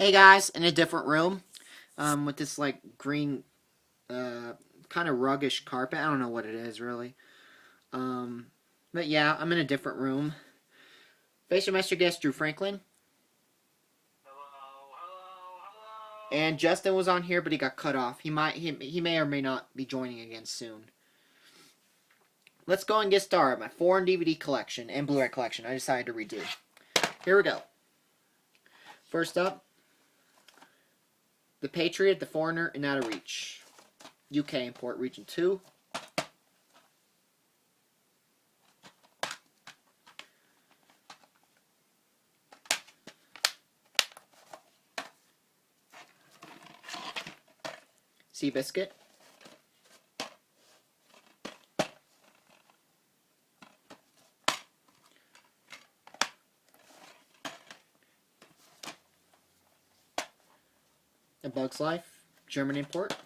Hey guys, in a different room, with this like green, kind of ruggish carpet. I don't know what it is really. Um, but yeah, I'm in a different room. Face your master guest, Drew Franklin, Hello, hello, and hello. Justin was on here, but he got cut off. He may or may not be joining again soon. Let's go and get started. My foreign DVD collection and Blu-ray collection. I decided to redo. Here we go. First up, The Patriot, The Foreigner, and Out of Reach. UK import, region 2. Seabiscuit. A Bug's Life, German import,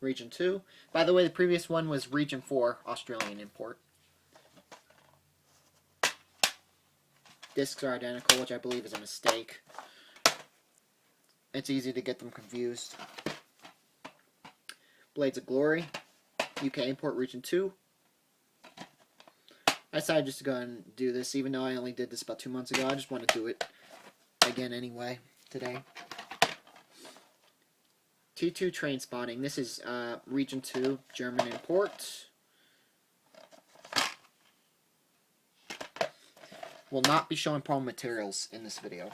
region 2. By the way, the previous one was region 4, Australian import. Discs are identical, which I believe is a mistake. It's easy to get them confused. Blades of Glory, UK import, region 2. I decided just to go and do this, even though I only did this about 2 months ago. I just want to do it again anyway, today. T2 Train Spotting. This is region 2, German import. Will not be showing problem materials in this video.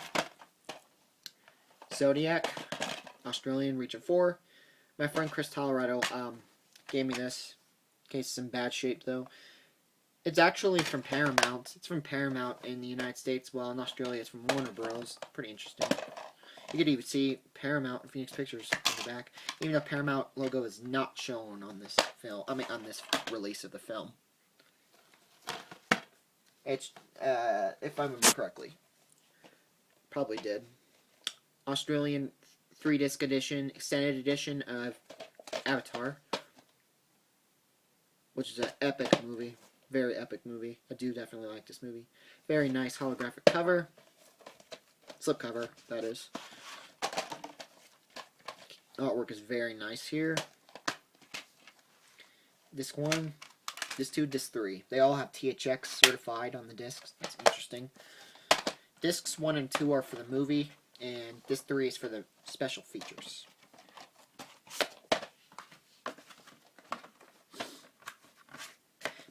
Zodiac, Australian, region 4. My friend Chris Colorado gave me this. In case it's in bad shape, though. It's actually from Paramount. It's from Paramount in the United States. Well, in Australia, it's from Warner Bros. Pretty interesting. You could even see Paramount and Phoenix Pictures on the back. Even though Paramount logo is not shown on this film. I mean, on this release of the film. It's, if I remember correctly. Probably did. Australian 3-disc edition, extended edition of Avatar. Which is an epic movie. Very epic movie. I do definitely like this movie. Very nice holographic cover. Slipcover, that is. Artwork is very nice here. Disc 1, Disc 2, Disc 3. They all have THX certified on the discs. That's interesting. Discs 1 and 2 are for the movie, and Disc 3 is for the special features.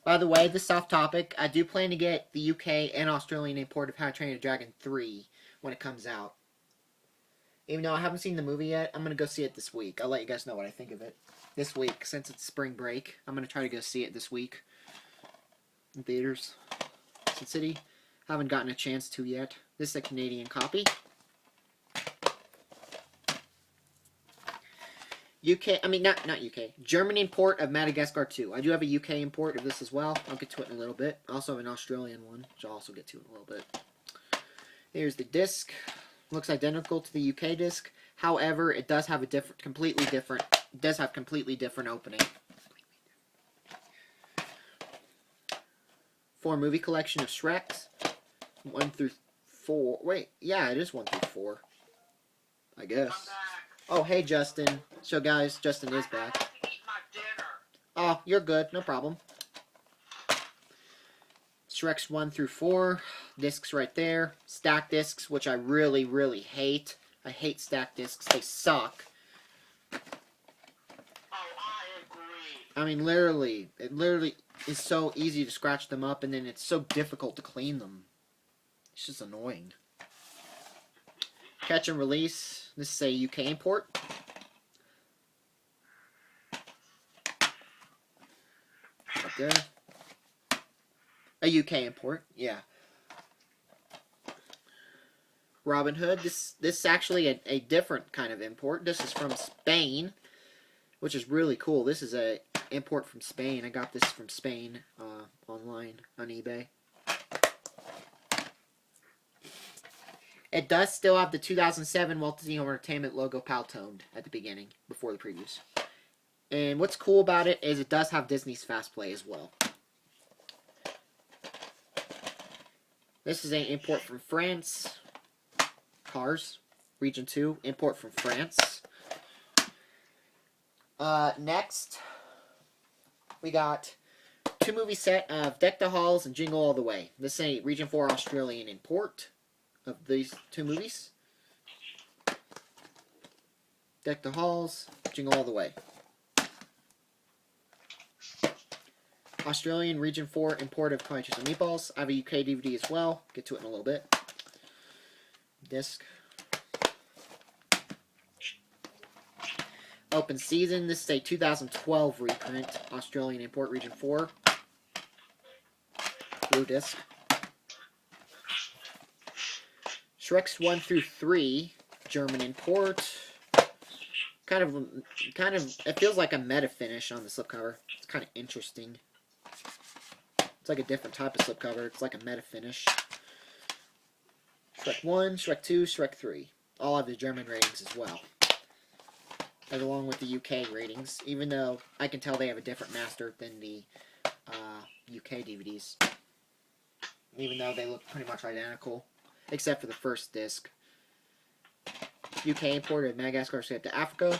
By the way, this off topic, I do plan to get the UK and Australian import of How to Train Your Dragon 3 when it comes out. Even though I haven't seen the movie yet, I'm going to go see it this week. I'll let you guys know what I think of it. This week, since it's spring break, I'm going to try to go see it this week. In theaters. Sin City. Haven't gotten a chance to yet. This is a Canadian copy. Not UK. German import of Madagascar 2. I do have a UK import of this as well. I'll get to it in a little bit. I also have an Australian one, which I'll also get to in a little bit. Here's the disc. Looks identical to the UK disc. However, it does have completely different opening. 4 movie collection of Shreks. 1 through 4. Wait, yeah, it is 1 through 4. I guess. Oh, hey, Justin. So, guys, Justin is back. I have to eat my dinner. Oh, you're good. No problem. Shreks 1 through 4. Discs right there. Stack discs, which I really, really hate. I hate stack discs. They suck. Oh, I agree. I mean, it literally is so easy to scratch them up, and then it's so difficult to clean them. It's just annoying. Catch and Release. This is a UK import. Right there. A UK import, yeah. Robin Hood. This is actually a different kind of import. This is from Spain, which is really cool. This is a import from Spain. I got this from Spain online on eBay. It does still have the 2007 Walt Disney Home Entertainment logo pal-toned at the beginning, before the previews. And what's cool about it is it does have Disney's Fast Play as well. This is an import from France. Cars. Region 2, import from France. Next, we got 2-movie set of Deck the Halls and Jingle All the Way. This is a Region 4 Australian import of these 2 movies. Deck the Halls, Jingle All the Way. Australian Region 4 import of Punches and Meatballs. I have a UK DVD as well. Get to it in a little bit. Disc. Open Season. This is a 2012 reprint. Australian import, Region 4. Blue disc. Shreks 1 through 3. German import. Kind of, it feels like a meta finish on the slipcover. It's kind of interesting. It's like a different type of slipcover. It's like a meta finish. Shrek 1, Shrek 2, Shrek 3. All have the German ratings as well. As along with the UK ratings, even though I can tell they have a different master than the UK DVDs. Even though they look pretty much identical, except for the first disc. UK imported Madagascar Escape to Africa.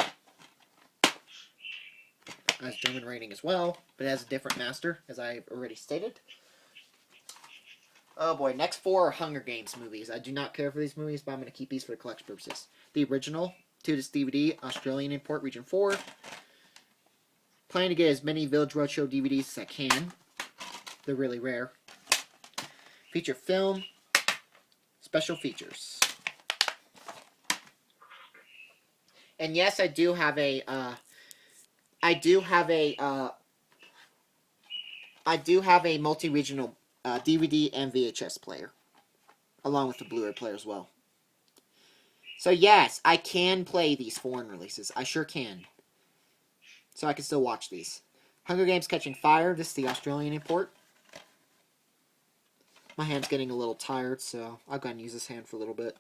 Has German rating as well, but it has a different master, as I've already stated. Oh boy, next 4 are Hunger Games movies. I do not care for these movies, but I'm going to keep these for the collection purposes. The original, 2-disc DVD, Australian import, Region 4. Planning to get as many Village Roadshow DVDs as I can. They're really rare. Feature film, special features. And yes, I do have a multi-regional DVD and VHS player, along with the Blu-ray player as well. So yes, I can play these foreign releases. I sure can. So I can still watch these. Hunger Games Catching Fire. This is the Australian import. My hand's getting a little tired, so I'll go and use this hand for a little bit.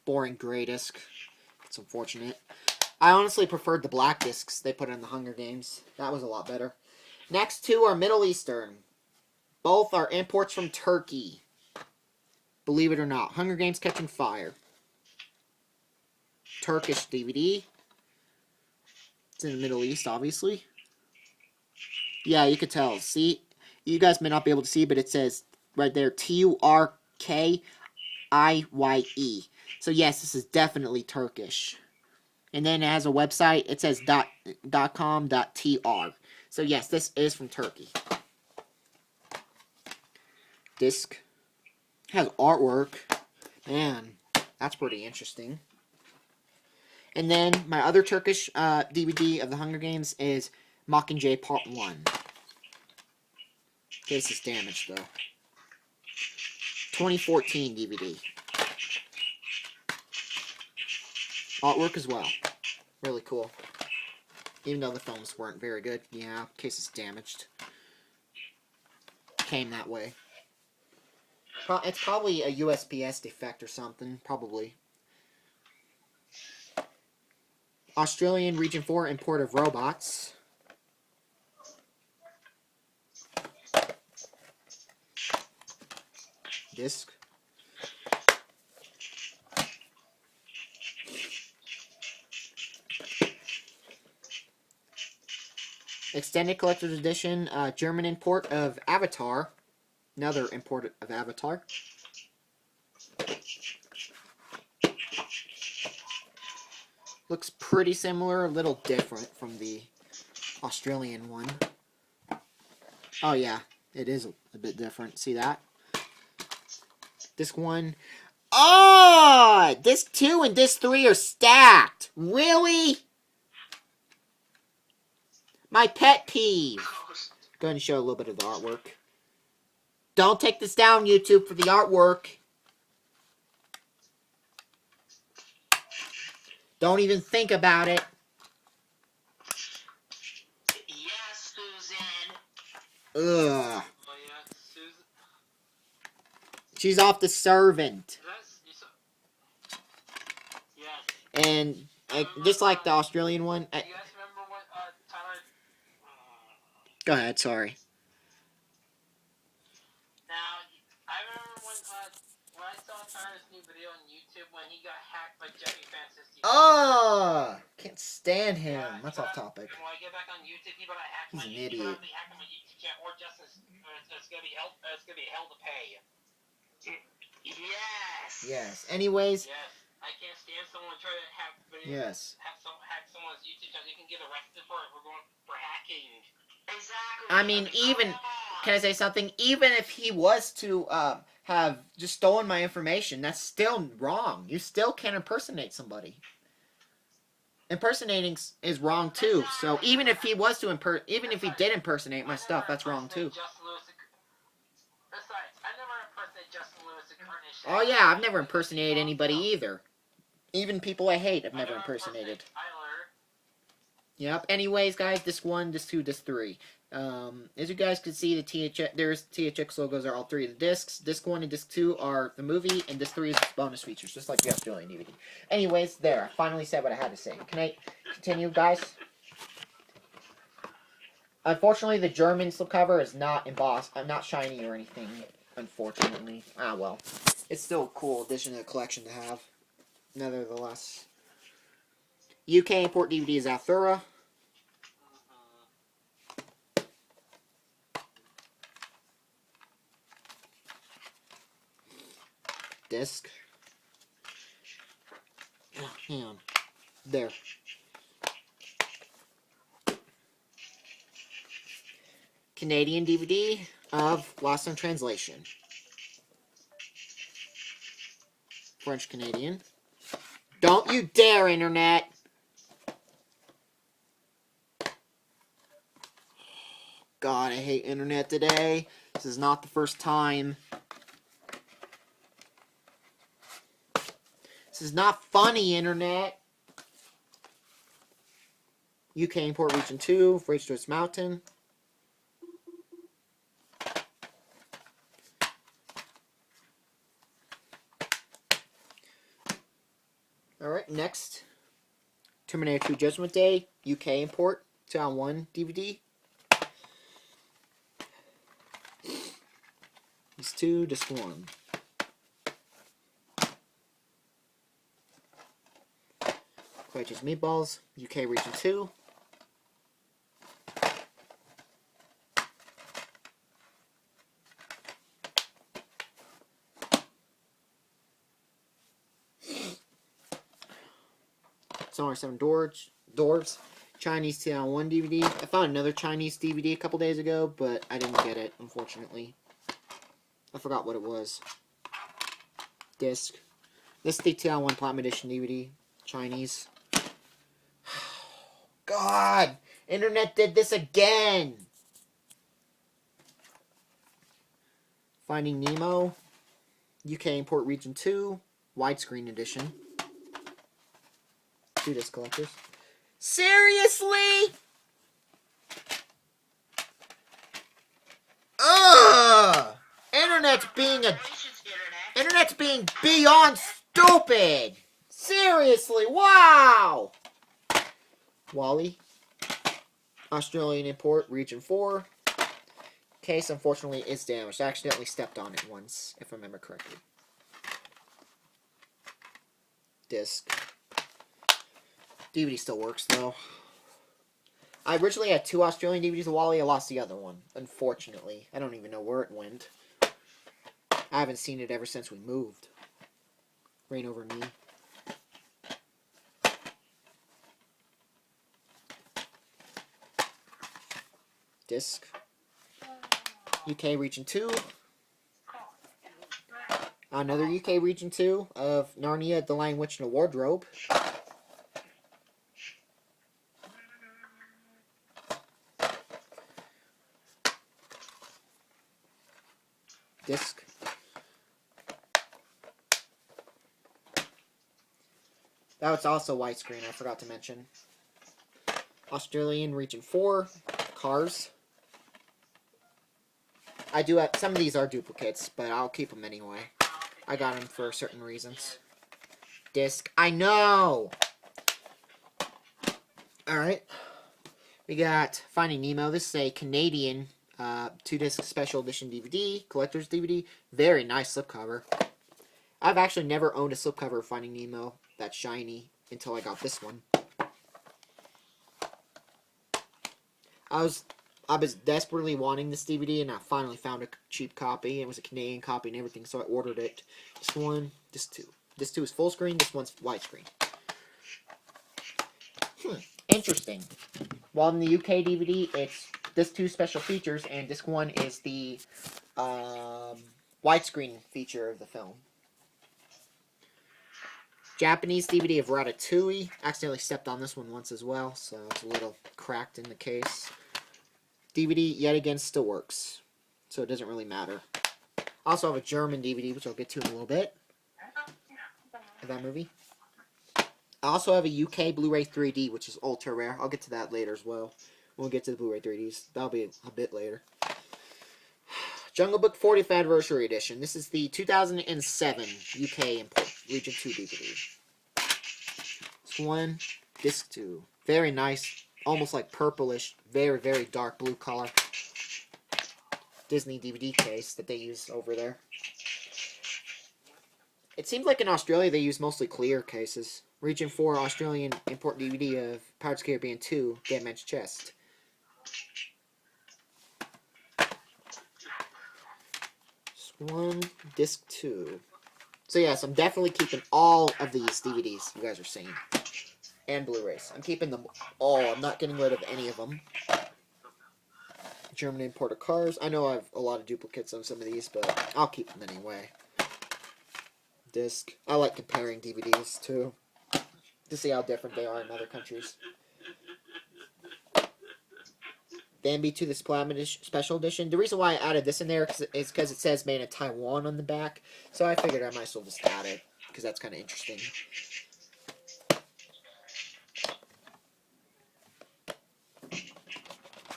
Boring gray disc. It's unfortunate. I honestly preferred the black discs they put in the Hunger Games. That was a lot better. Next 2 are Middle Eastern. Both are imports from Turkey. Believe it or not. Hunger Games Catching Fire. Turkish DVD. It's in the Middle East, obviously. Yeah, you could tell. See? You guys may not be able to see, but it says right there, Turkiye. So yes, this is definitely Turkish. And then it has a website. It says .com.tr. So yes, this is from Turkey. Disc. Has artwork. Man, that's pretty interesting. And then my other Turkish DVD of the Hunger Games is Mockingjay Part 1. Case is damaged though. 2014 DVD. Artwork as well. Really cool. Even though the films weren't very good. Yeah, case is damaged. Came that way. It's probably a USPS defect or something. Probably. Australian Region 4 import of robots. Disc. Extended Collector's Edition, German import of Avatar. Another import of Avatar. Looks pretty similar, a little different from the Australian one. Oh yeah, it is a bit different. See that? Disc 1. Oh! Disc 2 and Disc 3 are stacked! Really? My pet peeve. Go ahead and show a little bit of the artwork. Don't take this down, YouTube, for the artwork. Don't even think about it. Yes, Susan. Ugh. Oh, yeah, Susan. She's off the servant. Yes. And just like the Australian one. You guys remember what Tyler... Go ahead, sorry. Now, I remember when when I saw Tyler's new video on YouTube when he got hacked by Jeffy Fan 64. Oh, can't stand him. Yeah, That's off topic. When I get back on YouTube, people that hack He's my an YouTube, idiot. be hacking my YouTube channel, or just it's gonna be hell. It's gonna be hell to pay. Yes. Yes. Anyways. Yes. I can't stand someone try to hack videos. Yes. Hack someone's YouTube channel. You can get arrested for hacking. Exactly. I mean, even can I say something? Even if he was to have just stolen my information, that's still wrong. You still can't impersonate somebody. Impersonating is wrong too. So even if he was to even if he did impersonate my stuff, that's wrong too. Oh yeah, I've never impersonated anybody either. Even people I hate, I've never impersonated. Yep. Anyways, guys, disc 1, disc 2, disc 3. As you guys can see, the THX logos are all 3 of the discs. Disc 1 and disc 2 are the movie, and disc 3 is bonus features, just like the Australian DVD. Anyways, there. I finally said what I had to say. Can I continue, guys? Unfortunately, the German slipcover is not embossed. Not shiny or anything, unfortunately. Ah, well. It's still a cool addition to the collection to have. Nevertheless. UK import DVD is Althura. Disc. Oh, hang on. There. Canadian DVD of Lost in Translation. French Canadian. Don't you dare, Internet! God, I hate Internet today. This is not the first time. This is not funny, Internet. UK import region 2, Rage Towards Mountain. Alright, next. Terminator 2 Judgment Day, UK import, 2-on-1 DVD. These 2, disc 1. Quaitches Meatballs, UK region 2. Summer 7 Dwarves, Chinese 2-on-1 DVD. I found another Chinese DVD a couple days ago, but I didn't get it, unfortunately. I forgot what it was. Disc. This is the 2-on-1 Platinum Edition DVD. Chinese. God! Internet did this again! Finding Nemo. UK import region 2. Widescreen edition. 2 disc collectors. Seriously? Ugh! Internet's being beyond stupid! Seriously, wow! Wally. Australian import, region 4. Case, unfortunately, is damaged. I accidentally stepped on it once, if I remember correctly. Disc. DVD still works, though. I originally had 2 Australian DVDs of Wally. I lost the other one, unfortunately. I don't even know where it went. I haven't seen it ever since we moved. Rain Over Me. Disc. UK Region 2. Another UK Region 2 of Narnia, The Lion, Witch, and the Wardrobe. Disc. That was also widescreen, I forgot to mention. Australian Region 4. Cars. I do have, some of these are duplicates, but I'll keep them anyway. I got them for certain reasons. Disc. I know! Alright. We got Finding Nemo. This is a Canadian 2-disc special edition DVD, collector's DVD. Very nice slipcover. I've actually never owned a slipcover of Finding Nemo that's shiny until I got this one. I was desperately wanting this DVD, and I finally found a cheap copy. It was a Canadian copy and everything, so I ordered it. This one, this two. This two is full screen, this one's widescreen. Interesting. While in the UK DVD, it's disc 2 special features, and disc 1 is the widescreen feature of the film. Japanese DVD of Ratatouille. Accidentally stepped on this one once as well, so it's a little cracked in the case. DVD yet again still works, so it doesn't really matter. I also have a German DVD, which I'll get to in a little bit, of that movie. I also have a UK Blu-ray 3D, which is ultra rare. I'll get to that later as well. When we get to the Blu-ray 3Ds. That'll be a bit later. Jungle Book 40th Anniversary Edition. This is the 2007 UK import, Region 2 DVD. This one, disc 2. Very nice, almost like purplish, very, very dark blue color. Disney DVD case that they use over there. It seems like in Australia they use mostly clear cases. Region 4 Australian import DVD of Pirates of the Caribbean 2, Dead Man's Chest. One, disc 2. So yes, I'm definitely keeping all of these DVDs you guys are seeing. And Blu-rays. I'm keeping them all. I'm not getting rid of any of them. German imported cars. I know I have a lot of duplicates on some of these, but I'll keep them anyway. Disc. I like comparing DVDs too, to see how different they are in other countries. Bambi to this Platinum Special Edition. The reason why I added this in there is because it says made in Taiwan on the back. So I figured I might as well just add it, because that's kind of interesting.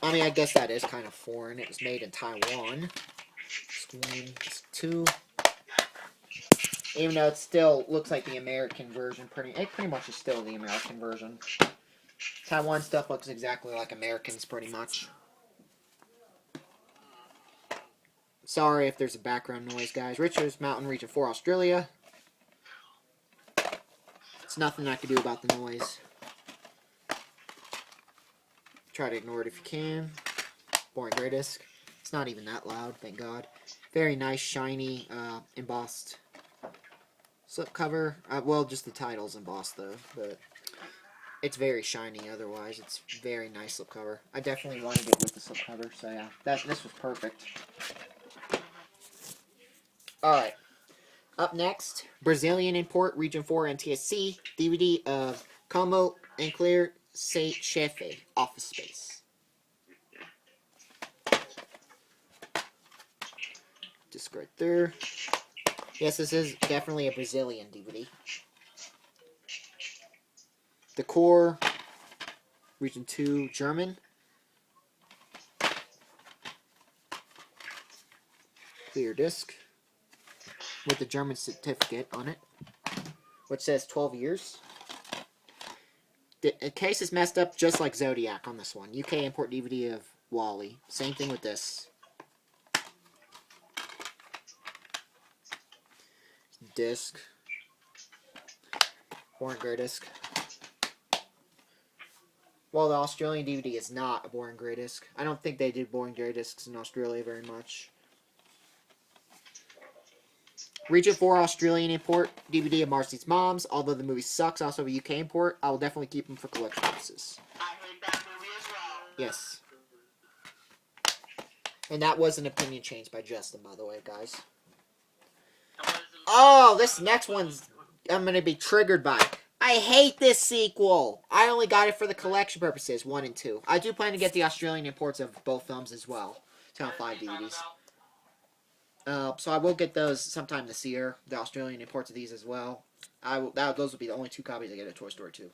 I mean, I guess that is kind of foreign. It was made in Taiwan. Disc 1, disc 2. Even though it still looks like the American version. It pretty much is still the American version. Taiwan stuff looks exactly like Americans, pretty much. Sorry if there's a background noise, guys. Richards Mountain, Region 4, Australia. It's nothing I can do about the noise. Try to ignore it if you can. Boring gray disc. It's not even that loud, thank God. Very nice, shiny, embossed slipcover. Well, just the title's embossed, though. But it's very shiny otherwise. It's very nice slipcover. I definitely wanted it with the slipcover, so yeah. This was perfect. Alright. Up next, Brazilian import, Region 4 NTSC, DVD of Como and Clear Say Chefe, Office Space. Disc right there. Yes, this is definitely a Brazilian DVD. The core, Region 2, German. Clear disc. With the German certificate on it, which says 12 years. The case is messed up just like Zodiac on this one. UK import DVD of Wally. Same thing with this. Disc. Boring gray disc. Well, the Australian DVD is not a boring gray disc. I don't think they did boring gray discs in Australia very much. Region 4 Australian import, DVD of Marcy's Moms. Although the movie sucks, also a UK import. I will definitely keep them for collection purposes. I heard that movie as well. Yes. And that was an opinion change by Justin, by the way, guys. Oh, this next one's I'm going to be triggered by. I hate this sequel. I only got it for the collection purposes, 1 and 2. I do plan to get the Australian imports of both films as well. 10 5 DVDs. So I will get those sometime this year. The Australian imports of these as well. Those will be the only 2 copies I get of Toy Story 2.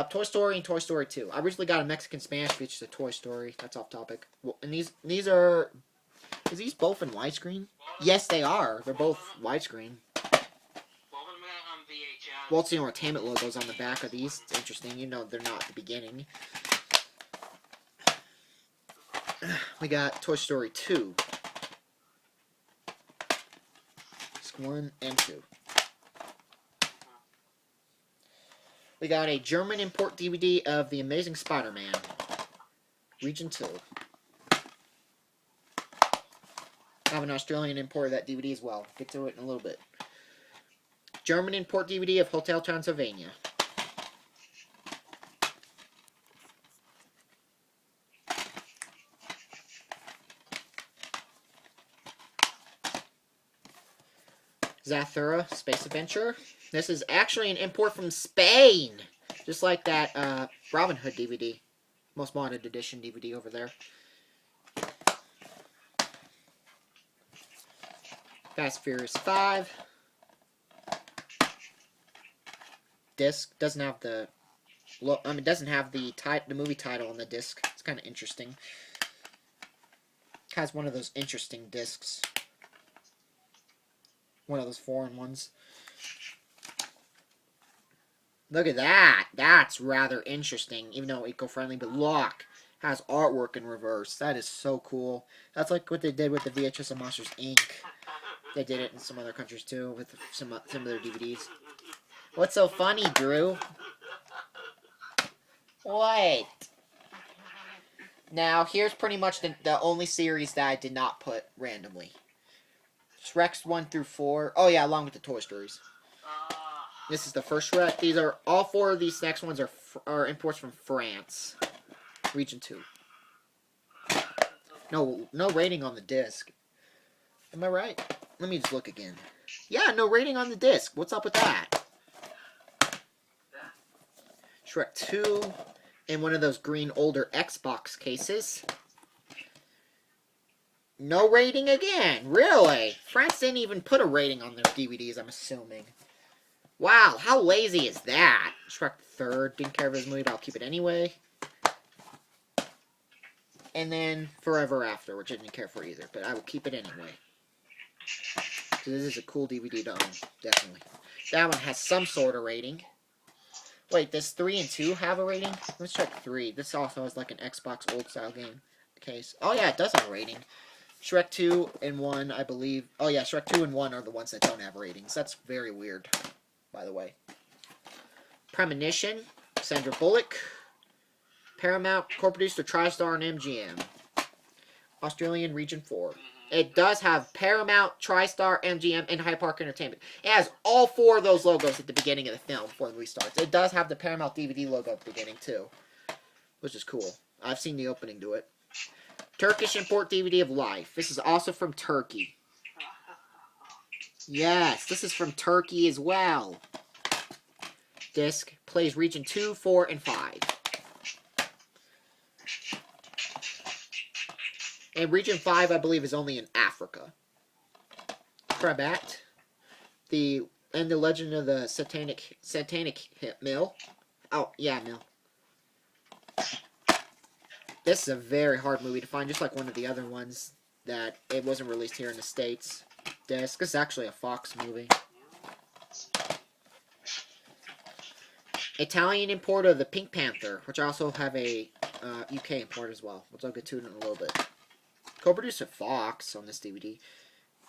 Toy Story and Toy Story 2. I originally got a Mexican Spanish feature to Toy Story. That's off topic. Well, and these are... Is these both in widescreen? Yes, they are. They're both widescreen. Walt's the Entertainment logos on the back of these. It's interesting. You know they're not at the beginning. We got Toy Story 2. disc 1 and 2. We got a German import DVD of The Amazing Spider-Man, Region 2. I have an Australian import of that DVD as well. Get to it in a little bit. German import DVD of Hotel Transylvania. Zathura Space Adventure. This is actually an import from Spain. Just like that Robin Hood DVD. Most Wanted Edition DVD over there. Fast Furious 5. Disc doesn't have the doesn't have the movie title on the disc. It's kind of interesting. It has one of those interesting discs. One of those foreign ones. Look at that. That's rather interesting, even though eco-friendly. But look, has artwork in reverse. That is so cool. That's like what they did with the VHS of Monsters, Inc. They did it in some other countries too with some of their DVDs. What's so funny, Drew? What? Now, here's pretty much the only series that I did not put randomly. Shreks 1 through 4. Oh yeah, along with the Toy Stories. This is the first Shrek. These are all 4 of these next ones are imports from France, Region 2. No rating on the disc. Am I right? Let me just look again. Yeah, no rating on the disc. What's up with that? Shrek 2 in one of those green older Xbox cases. No rating again. Really? France didn't even put a rating on their DVDs, I'm assuming. Wow, how lazy is that? Shrek 3rd, didn't care for his movie, but I'll keep it anyway. And then Forever After, which I didn't care for either, but I will keep it anyway. So this is a cool DVD to own, definitely. That one has some sort of rating. Wait, does 3 and 2 have a rating? Let's check 3. This also has like an Xbox old style game case. Oh yeah, it does have a rating. Shrek 2 and 1, I believe. Oh yeah, Shrek 2 and 1 are the ones that don't have ratings. That's very weird, by the way. Premonition, Sandra Bullock. Paramount, co-produced with TriStar and MGM. Australian Region 4. It does have Paramount, TriStar, MGM, and Hyde Park Entertainment. It has all 4 of those logos at the beginning of the film before the movie starts. It does have the Paramount DVD logo at the beginning, too. Which is cool. I've seen the opening to it. Turkish import DVD of Life. This is also from Turkey. Yes, this is from Turkey as well. Disc plays Region 2, 4, and 5. And Region 5, I believe, is only in Africa. Krabat. The Legend of the Satanic Mill. Oh, yeah, Mill. This is a very hard movie to find, just like one of the other ones that it wasn't released here in the States. Disc. This is actually a Fox movie. Italian import of the Pink Panther, which I also have a UK import as well, which I'll get to in a little bit. Co-produced with Fox on this DVD.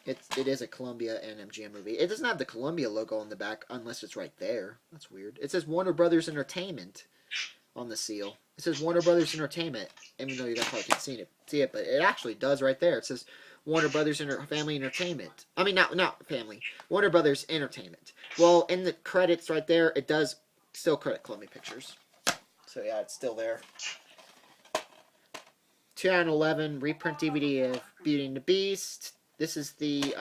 It is a Columbia and MGM movie. It doesn't have the Columbia logo on the back unless it's right there. That's weird. It says Warner Brothers Entertainment on the seal. It says Warner Brothers Entertainment, even though you guys probably can't see it, but it actually does right there. It says Warner Brothers Family Entertainment. I mean, not Family. Warner Brothers Entertainment. Well, in the credits right there, it does still credit Columbia Pictures. So yeah, it's still there. 2011 reprint DVD of Beauty and the Beast. This is the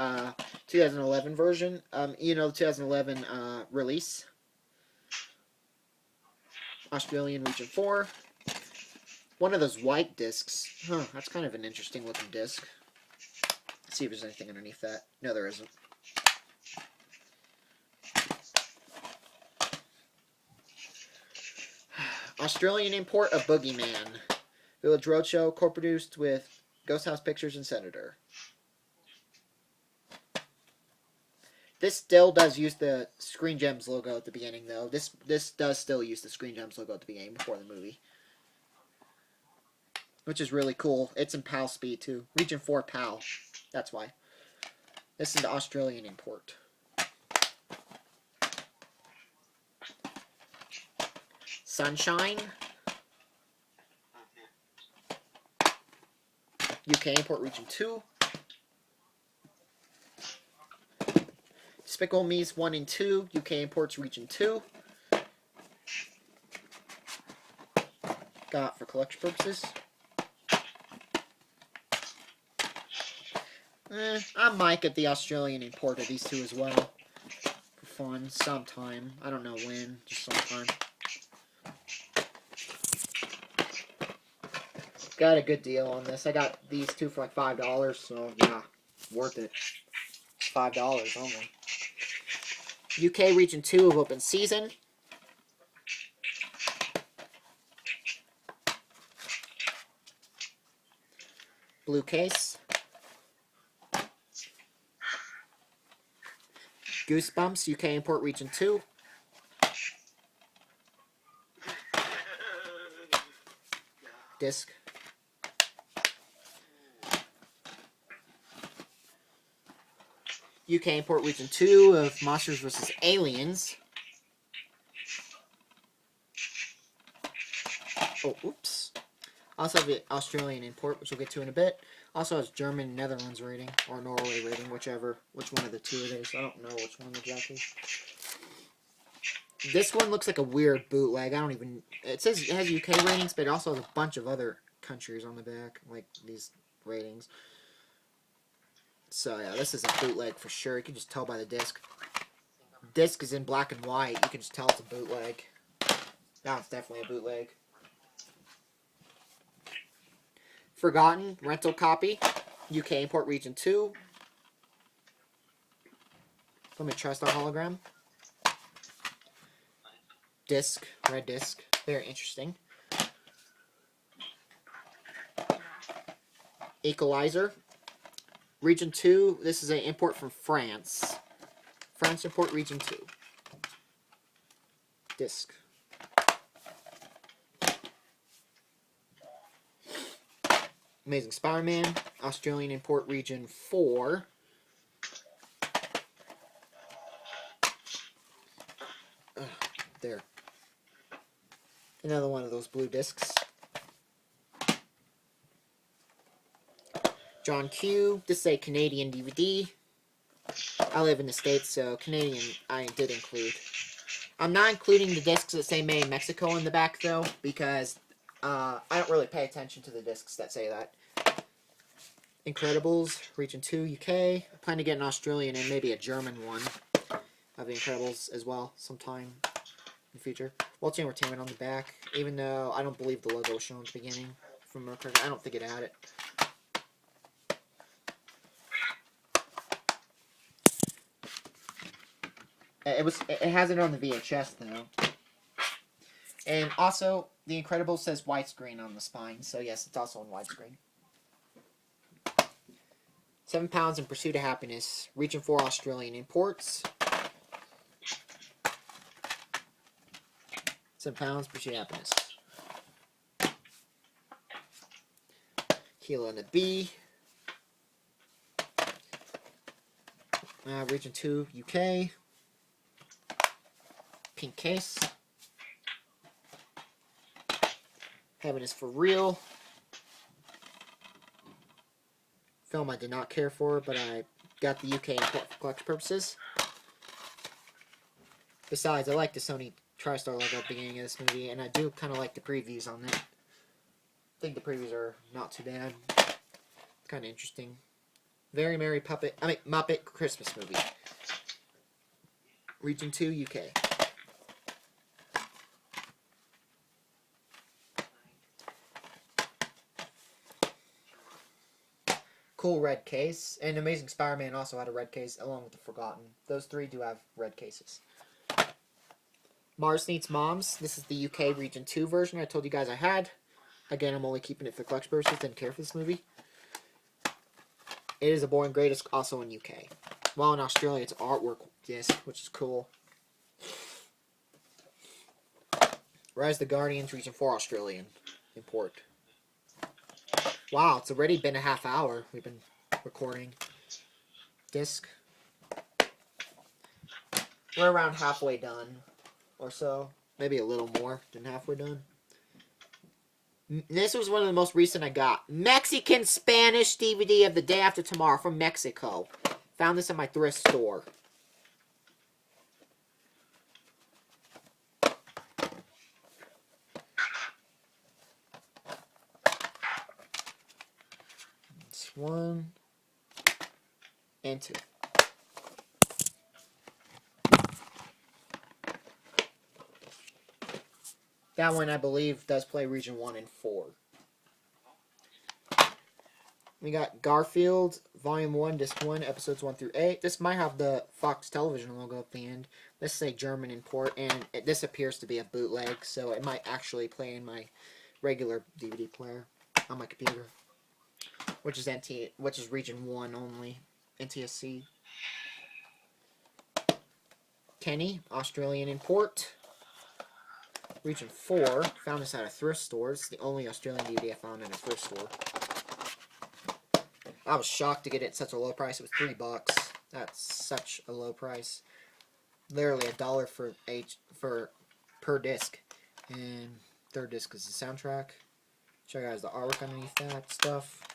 2011 version. The 2011 release. Australian Region 4. One of those white discs. Huh, that's kind of an interesting looking disc. Let's see if there's anything underneath that. No, there isn't. Australian import of Boogeyman. Village Roadshow, co-produced with Ghost House Pictures and Senator. This still does use the Screen Gems logo at the beginning, though. This does still use the Screen Gems logo at the beginning before the movie. Which is really cool. It's in PAL speed, too. Region 4 PAL. That's why. This is the Australian import. Sunshine. UK import region 2. Despicable Me's 1 and 2. UK imports region 2. Got for collection purposes. I might get the Australian import of these two as well. For fun, sometime. I don't know when, just sometime. Got a good deal on this. I got these two for like $5, so yeah, worth it. $5 only. UK Region 2 of Open Season. Blue case. Goosebumps, UK Import Region 2. Disc. UK Import Region 2 of Monsters vs. Aliens. Oh, oops. Also have the Australian import, which we'll get to in a bit. Also has German and Netherlands rating, or Norway rating, which one of the two it is. I don't know which one exactly. This one looks like a weird bootleg. It says it has UK ratings, but it also has a bunch of other countries on the back, like these ratings. So yeah, this is a bootleg for sure. You can just tell by the disc. Disc is in black and white. You can just tell it's a bootleg. That's definitely a bootleg. Forgotten, rental copy, UK Import Region 2. Let me TriStar hologram. Disc, red disc, very interesting. Equalizer, Region 2, this is an import from France. France Import Region 2. Disc. Amazing Spider-Man, Australian Import Region 4. There. Another one of those blue discs. John Q. This is a Canadian DVD. I live in the States, so Canadian I did include. I'm not including the discs that say Made in Mexico in the back, though, because I don't really pay attention to the discs that say that. Incredibles, Region 2, UK. I plan to get an Australian and maybe a German one of the Incredibles as well sometime in the future. Waltz Entertainment on the back, even though I don't believe the logo was shown at the beginning from Mercury. I don't think it had it. It has it on the VHS though. And also, The Incredibles says widescreen on the spine, so yes, it's also in widescreen. 7 pounds in Pursuit of Happiness. Region 4 Australian imports. 7 pounds, Pursuit of Happiness. Kilo and the B. Region 2 UK. Pink case. Heaven is for Real. Film I did not care for, but I got the UK import for collection purposes. Besides, I like the Sony TriStar logo at the beginning of this movie, and I do kind of like the previews on it. I think the previews are not too bad. Kind of interesting. Very Merry Muppet Christmas movie. Region 2 UK. Cool red case. And Amazing Spider-Man also had a red case, along with the Forgotten. Those three do have red cases. Mars Needs Moms. This is the UK Region 2 version I told you guys I had. Again, I'm only keeping it for collection purposes. Didn't care for this movie. It is a Born Greatest, also in UK. While in Australia, it's artwork disc, which is cool. Rise the Guardians, Region 4 Australian import. Wow, it's already been a half hour we've been recording. disc. We're around halfway done, or so. Maybe a little more than halfway done. This was one of the most recent I got. Mexican-Spanish DVD of The Day After Tomorrow from Mexico. Found this at my thrift store. It's 1 and 2. That one, I believe, does play Region 1 and 4. We got Garfield, Volume 1, Disc 1, Episodes 1 through 8. This might have the Fox Television logo at the end. This is a German import, and this appears to be a bootleg, so it might actually play in my regular DVD player on my computer, which is Region 1 only, NTSC. Kenny, Australian import. Region 4, found this at a thrift store. It's the only Australian DVD I found at a thrift store. I was shocked to get it at such a low price. It was $3. That's such a low price. Literally $1 for per disc. And third disc is the soundtrack. Show you guys the artwork underneath that stuff.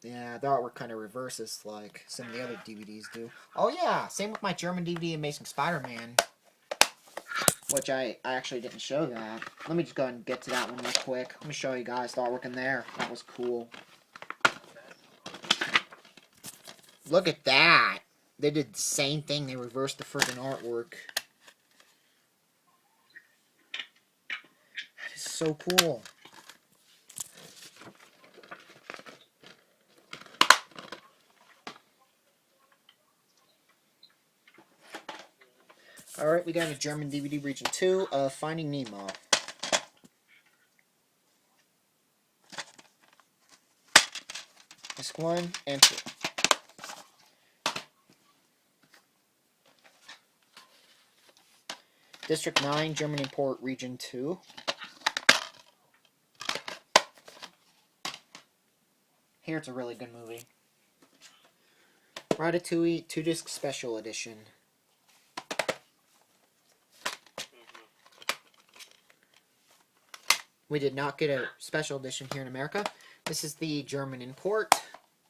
Yeah, the artwork kind of reverses like some of the other DVDs do. Oh yeah, same with my German DVD Amazing Spider-Man. Which I actually didn't show that. Let me just go ahead and get to that one real quick. Let me show you guys the artwork in there. That was cool. Look at that. They did the same thing. They reversed the friggin' artwork. That is so cool. Alright, we got a German DVD Region 2 of Finding Nemo. Disc 1 and 2. District 9, German import Region 2. Here it's a really good movie. Ratatouille 2-disc special edition. We did not get a special edition here in America. This is the German import.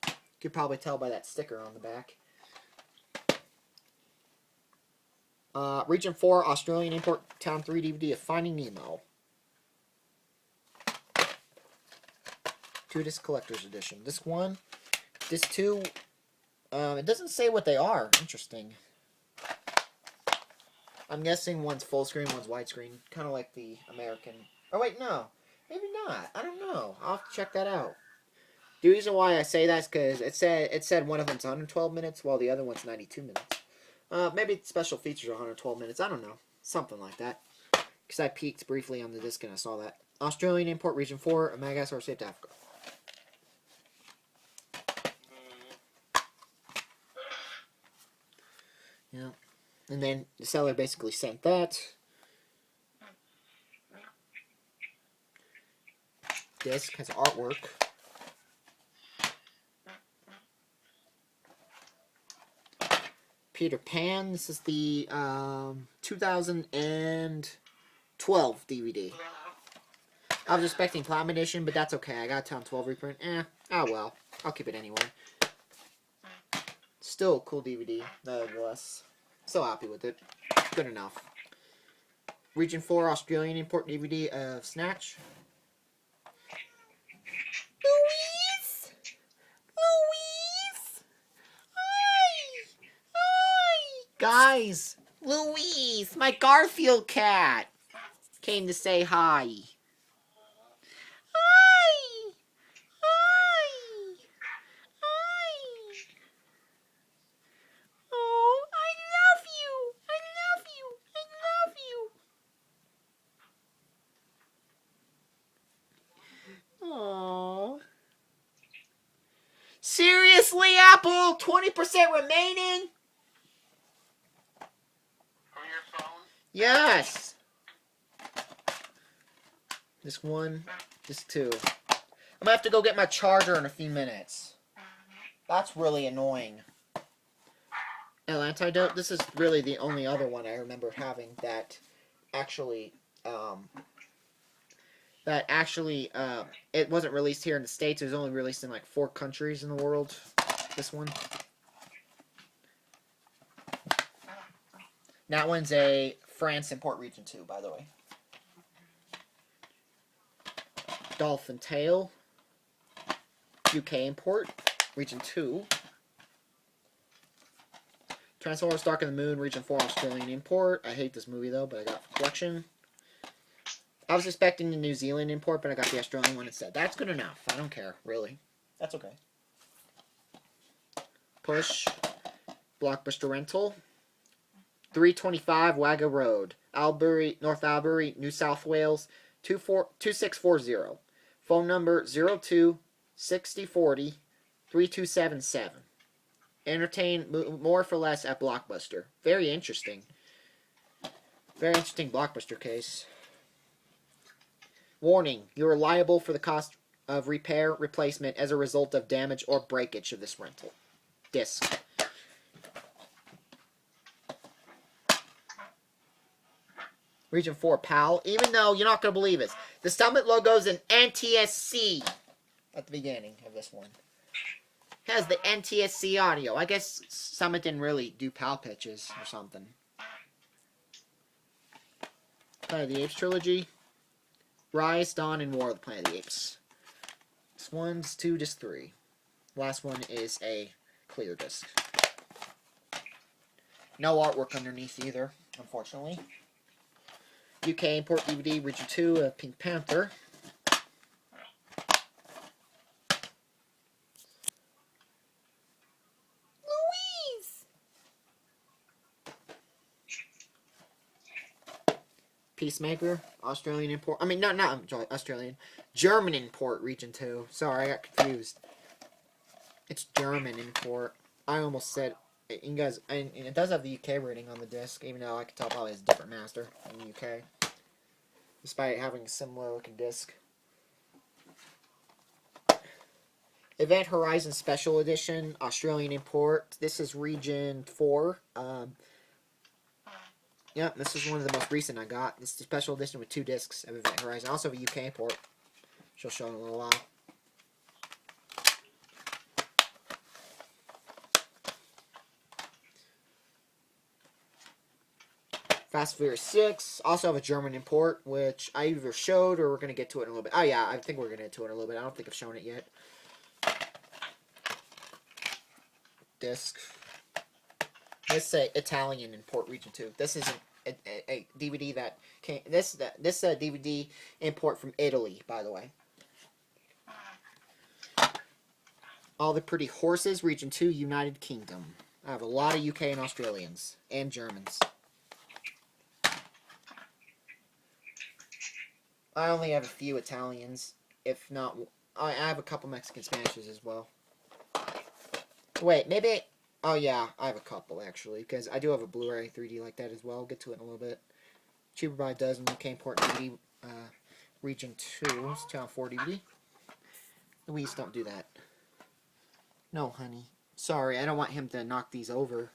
You could probably tell by that sticker on the back. Region 4, Australian import Town 3 DVD of Finding Nemo. 2-disc collector's edition. Disc 1, Disc 2, it doesn't say what they are. Interesting. I'm guessing one's full screen, one's widescreen. Kind of like the American. Oh wait, no. Maybe not. I don't know. I'll have to check that out. The reason why I say that is because it said one of them's 112 minutes, while the other one's 92 minutes. Maybe special features are 112 minutes. I don't know. Something like that. Because I peeked briefly on the disc and I saw that. Australian import Region 4, Madagascar, South Africa. Yeah. And then the seller basically sent that. Disc has artwork. Peter Pan. This is the 2012 DVD. I was expecting Platinum Edition, but that's okay. I got a Town 12 reprint. Oh well. I'll keep it anyway. Still a cool DVD, nonetheless. Still happy with it. Good enough. Region 4 Australian import DVD of Snatch. Louise! Louise! Hi! Hi! Guys! Louise! My Garfield cat! Came to say hi. Hi! Hi! Hi! Oh, I love you! I love you! I love you! Aww. Seriously, Apple? 20% remaining? From your phone? Yes. This one, this two. I'm gonna have to go get my charger in a few minutes. That's really annoying. Antidote. This is really the only other one I remember having that actually, um, it wasn't released here in the States. It was only released in like 4 countries in the world. This one. That one's a France import region 2, by the way. Dolphin Tail. UK import, region 2. Transformers Dark of the Moon, region 4, Australian import. I hate this movie though, but I got it for collection. I was expecting the New Zealand import, but I got the Australian one instead. That's good enough. I don't care, really. That's okay. Push. Blockbuster Rental. 325 Wagga Road, Albury, North Albury, New South Wales, 2640. Phone number 02 6040 3277. Entertain more for less at Blockbuster. Very interesting. Very interesting Blockbuster case. Warning, you are liable for the cost of repair, replacement as a result of damage or breakage of this rental disc. Region 4, PAL. Even though you're not going to believe it, the Summit logo is an NTSC at the beginning of this one. It has the NTSC audio. I guess Summit didn't really do PAL pitches or something. Planet of the Apes trilogy. Rise, Dawn, and War of the Planet of the Apes. This one's 2, disc 3. Last one is a clear disc. No artwork underneath either, unfortunately. UK import DVD, region 2 of Pink Panther. Louise! Peacemaker, Australian import. I mean, not Australian. German import, region 2. Sorry, I got confused. It's German import. I almost said, you guys, and it does have the UK rating on the disc, even though I can tell probably it's a different master in the UK. Despite having a similar looking disc. Event Horizon Special Edition, Australian import. This is region 4. Yeah, this is one of the most recent I got. This is a special edition with 2 discs of Event Horizon. I also have a UK import. She'll show in a little while. Fast and Furious 6. Also have a German import, which I either showed or we're going to get to it in a little bit. Oh yeah, I think we're going to get to it in a little bit. I don't think I've shown it yet. Disc. This is a Italian import region 2. This is a DVD that came. This DVD import from Italy, by the way. All the Pretty Horses, region 2, United Kingdom. I have a lot of UK and Australians and Germans. I only have a few Italians, if not. I have a couple Mexican Spanishes as well. Wait, maybe. Oh yeah, I have a couple actually, because I do have a Blu-ray 3D like that as well. I'll get to it in a little bit. Cheaper by a dozen, UK import DVD, region 2, it's Channel 4 DVD. Louise, don't do that. No, honey. Sorry, I don't want him to knock these over,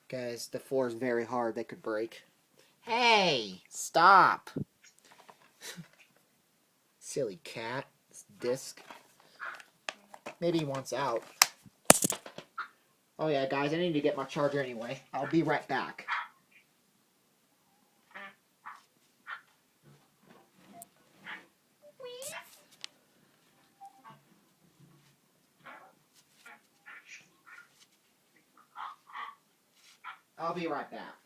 because the floor is very hard. They could break. Hey, stop. Silly cat. This disc. Maybe he wants out. Oh yeah, guys, I need to get my charger anyway. I'll be right back. I'll be right back.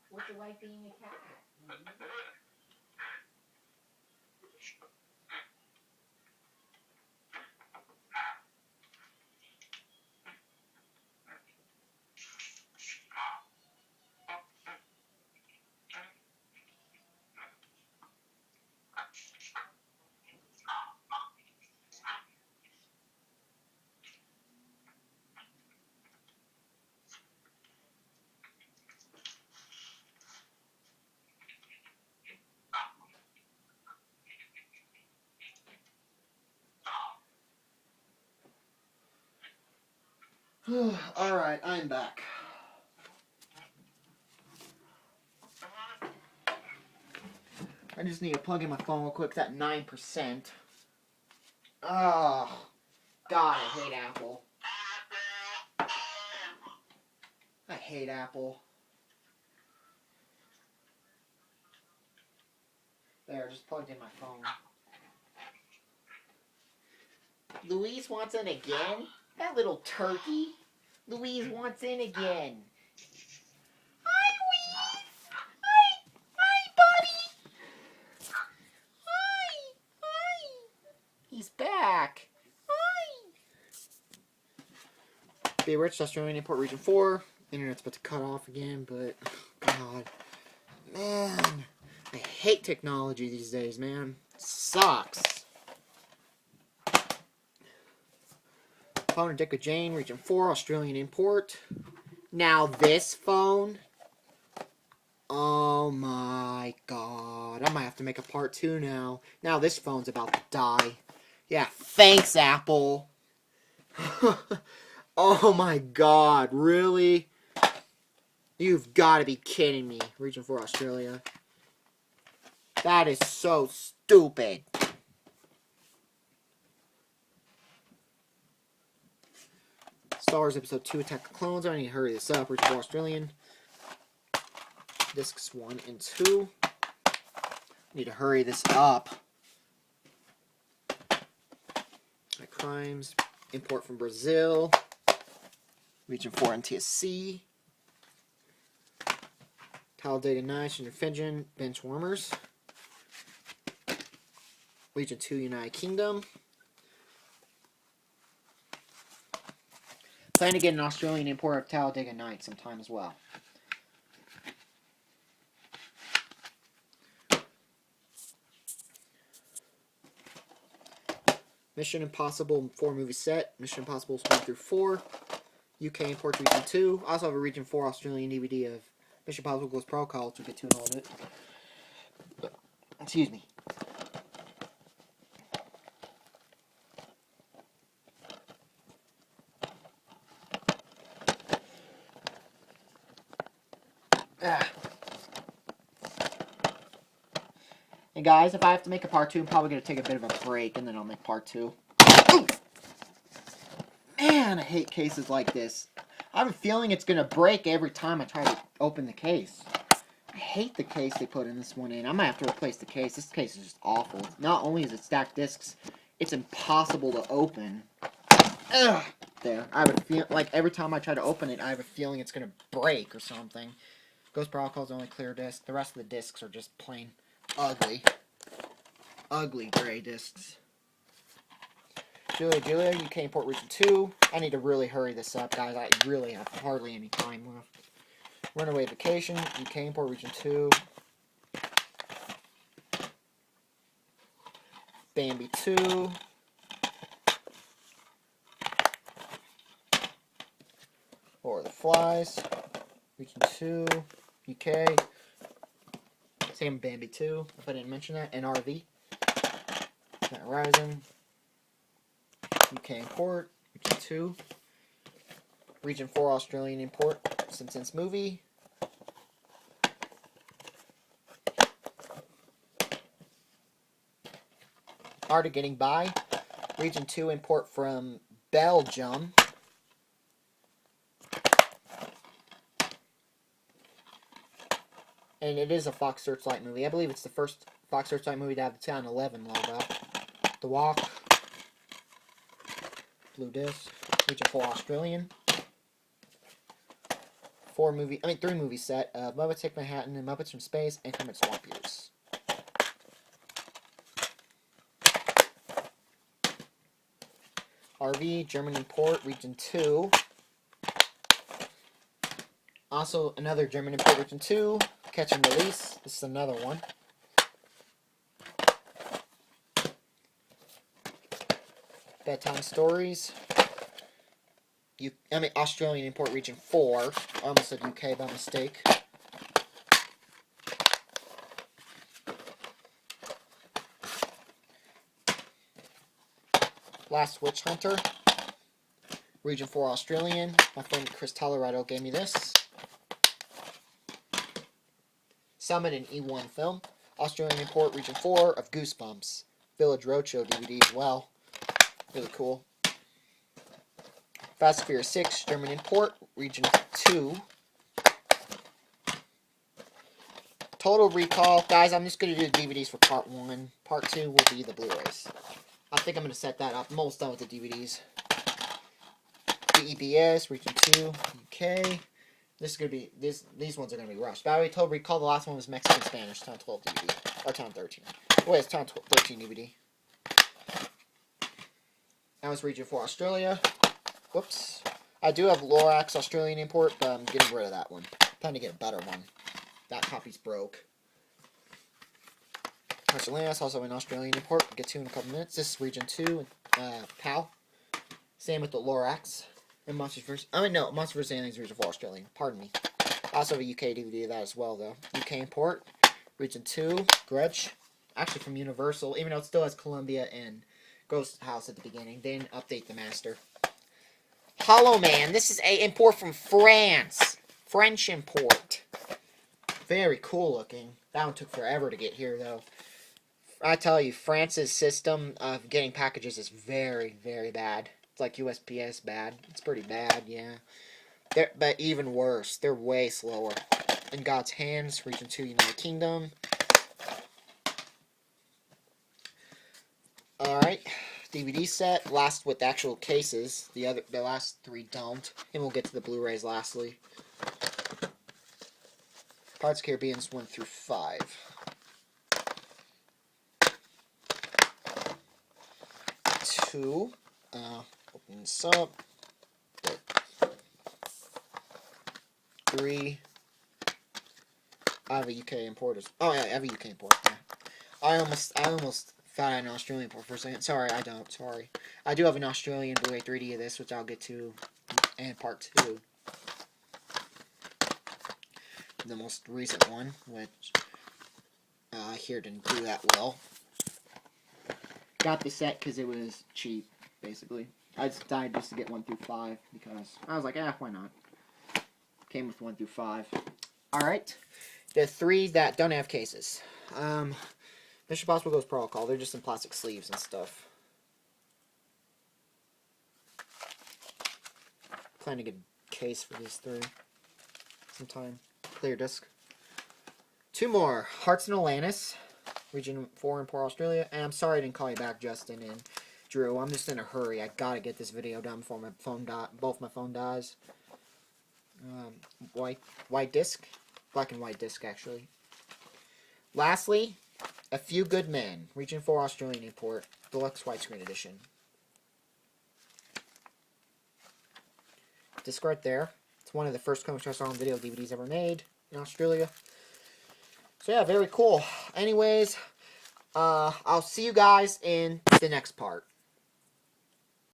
What's it like being a cat? Alright, I'm back. I just need to plug in my phone real quick. It's at 9%. Oh, God, I hate Apple. I hate Apple. There, just plugged in my phone. Louise wants in again? That little turkey. Louise wants in again. Hi, Louise. Hi, buddy. Hi. He's back. Hi. Be rich, Australian import region 4. Internet's about to cut off again, but God, man, I hate technology these days, man. It sucks. Phone Dick with Jane, region 4, Australian import. Now this phone. Oh my God. I might have to make a part 2 now. Now this phone's about to die. Yeah, thanks, Apple. Oh my God, really? You've got to be kidding me. Region 4, Australia. That is so stupid. Star Wars Episode 2, Attack of the Clones. I need to hurry this up. Region 4, Australian. Discs 1 and 2. I need to hurry this up. Crimes. Import from Brazil. Region 4, NTSC. Talladega Nights, Ginger Pigeon, Bench Warmers. Region 2, United Kingdom. Plan to get an Australian import of Talladega Nights sometime as well. Mission Impossible 4 movie set. Mission Impossible 1 through 4. UK import Region 2. I also have a Region 4 Australian DVD of Mission Impossible Goes Protocol, which we'll get to in a little bit. Excuse me. And guys, if I have to make a part 2, I'm probably going to take a bit of a break, and then I'll make part 2. Ooh! Man, I hate cases like this. I have a feeling it's going to break every time I try to open the case. I hate the case they put in this one in. I might have to replace the case. This case is just awful. Not only is it stacked discs, it's impossible to open. Ugh! There. I have a feel like every time I try to open it, I have a feeling it's going to break or something. Ghost Protocol is the only clear disc. The rest of the discs are just plain ugly. Ugly gray discs. Julia, UK import region 2. I need to really hurry this up, guys. I really have hardly any time left. Runaway Vacation, UK import region 2. Bambi 2. Lord of the Flies, region 2, UK. Same Bambi 2, if I didn't mention that. NRV. Horizon. UK import, region 2. Region 4 Australian import, Simpsons movie. Art of Getting By. Region 2 import from Belgium. And it is a Fox Searchlight movie. I believe it's the first Fox Searchlight movie to have the 2011 logo. The Walk. Blue disc. Region 4 Australian. 3 movie set of Muppets Take Manhattan and Muppets from Space and Kermit Swamp Years. RV, German import, region 2. Also, another German import, region 2. Catch and Release. This is another one. Bedtime Stories. Australian import, region 4. I almost said UK by mistake. Last Witch Hunter. Region 4 Australian. My friend Chris Tolerado gave me this. Summon an E1 film. Australian import, Region 4 of Goosebumps. Village Roadshow DVD as well. Really cool. Fast and Furious 6, German import, Region 2. Total Recall. Guys, I'm just going to do the DVDs for Part 1. Part 2 will be the Blu-rays. I think I'm going to set that up. I'm almost done with the DVDs. DEBS, Region 2, UK. This is going to be, these ones are going to be rushed. By the way, Total Recall, the last one was Mexican Spanish, Town 12 DVD. Or Town 13. Wait, it's Town 13 DVD. That was Region 4 Australia. Whoops. I do have Lorax Australian import, but I'm getting rid of that one. Trying to get a better one. That copy's broke. Marcelinus, also an Australian import. We'll get to in a couple minutes. This is Region 2, PAL. Same with the Lorax. And Monsters vs. I mean, no, Monsters vs. Aliens Region 4 Australian. Pardon me. I also have a UK DVD of that as well, though. UK import. Region 2, Grudge. Actually from Universal, even though it still has Columbia and Ghost House at the beginning. They didn't update the master. Hollow Man. This is a import from France. French import. Very cool looking. That one took forever to get here, though. I tell you, France's system of getting packages is very, very bad. It's like USPS bad. It's pretty bad, yeah. But even worse, they're way slower. In God's Hands, Region 2, United Kingdom. Alright, DVD set. Last with actual cases. The last 3 don't. And we'll get to the Blu-rays lastly. Pirates of the Caribbean 1 through 5. Two. Open this up. 3. I have a UK import. Oh yeah, I have a UK import. Yeah. I almost thought I had an Australian import for a second. Sorry, I don't. Sorry. I do have an Australian Blu-ray 3D of this, which I'll get to in part 2. The most recent one, which here didn't do that well. Got the set because it was cheap, basically. I just died just to get 1 through 5 because I was like, why not? Came with 1 through 5. Alright. The 3 that don't have cases. Mission Impossible Ghost Protocol. They're just in plastic sleeves and stuff. Plan to get a case for these 3 sometime. Clear disc. 2 more. Hearts and Atlantis. Region 4 in Port Australia. And I'm sorry I didn't call you back, Justin and Drew. I'm just in a hurry. I gotta get this video done before my phone both my phone dies. White disc. Black and white disc, actually. Lastly, A Few Good Men. Region 4 Australian import. Deluxe widescreen edition. Disc right there. It's one of the first Comic Stress on video DVDs ever made in Australia. So yeah, very cool. Anyways, I'll see you guys in the next part.